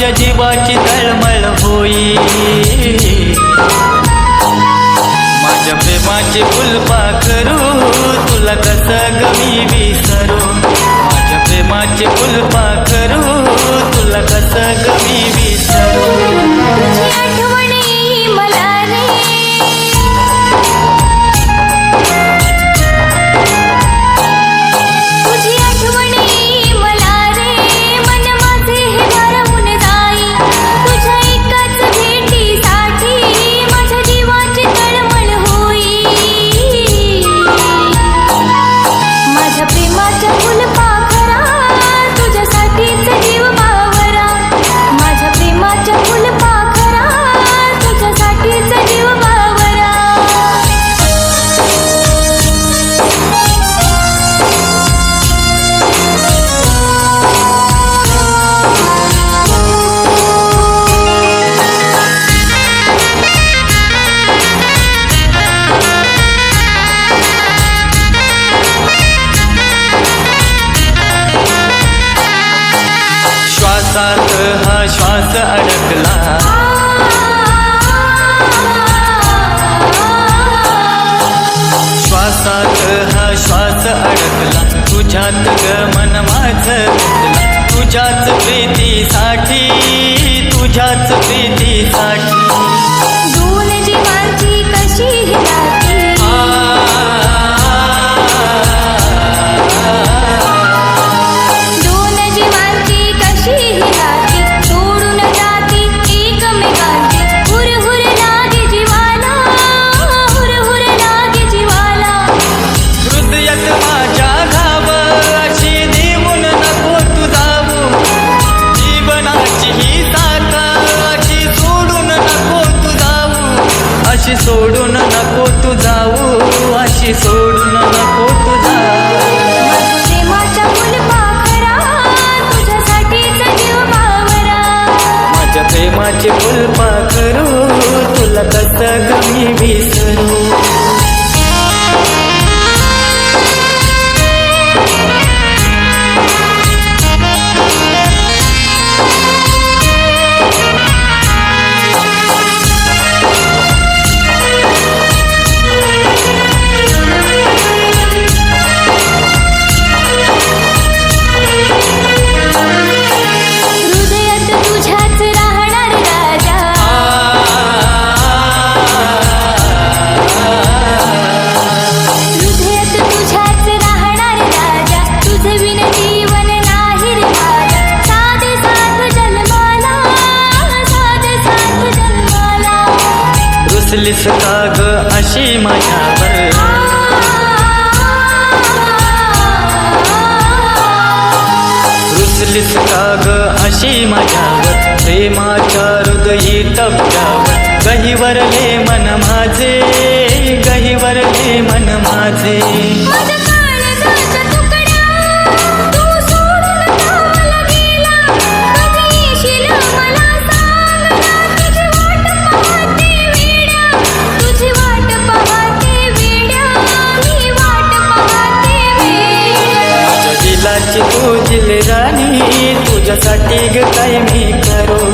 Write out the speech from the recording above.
माझ्या जीवाची तळमळ होई, माझ्या प्रेमाचे फुलपाखरू तुला कसं ग मी विसरू, माझ्या प्रेमाचे फुलपाखरू तुला कसं ग मी विसरू. तुझी आठवण येई मला रे, तुझी आठवण येई मला रे, मन माझे हे भारावून जाई, तुझ्या एकाच भेटीसाठी माझ्या जीवाची तळमळ होई, माझ्या प्रेमाच्या फुलपाखरा तुझ्यासाठीच जीव बावरा, माझ्या प्रेमाच्या फुलपाखरा तुझ्यासाठीच जीव बावरा. श्वासात हा श्वास अडकला, श्वासात हा श्वास अडकला, तुझ्यात ग मन माझं गुंतलं, तुझ्याच प्रीतीसाठी, तुझ्याच प्रीतीसाठी. दोन जीवांची कशी ही नाती, दोन जीवांची कशी ही नाती, सोडून जाती एकमेकांची, हुरहुर लागे जीवाला, हुरहुर लागे जीवाला. हृदयात माझ्या घाव अशी देऊन नको तू जाऊ, जीवनाची ही साथ अशी सोडून नको तू जाऊ, अशी सोडून नको तू जाऊ, अशी सोडून नको तू जाऊ. माझ्या प्रेमाच्या फुलपाखरा तुझ्यासाठीच जीव बावरा, माझ्या प्रेमाचे फुलपाखरू तुला कसं ग मी विसरू. हृदयात तुझ्याच राहणार राजा, हृदयात तुझ्याच राहणार राजा, तुझे विन जीवन नाही रे माझा, साधे साथ जन्माला, साधे साथ जन्माला. रुसलीस का ग अशी माझ्यावर, रुसलीस का ग अशी माझ्यावर, प्रेमाच्या हृदयी टप्प्यावर गहिवरले मन माझे, गहिवरले मन माझे. माझ्या काळजाचा तुकडा तू सोडून थांबला गेला, कधी येशील मला सांग ना, तुझी वाट पाहते वेड्या, तुझी वाट पाहते वेड्या, मी वाट पाहते वेड्या. माझ्या दिलाची तू दिल राणी, तुझ्यासाठी ग काय मी करू,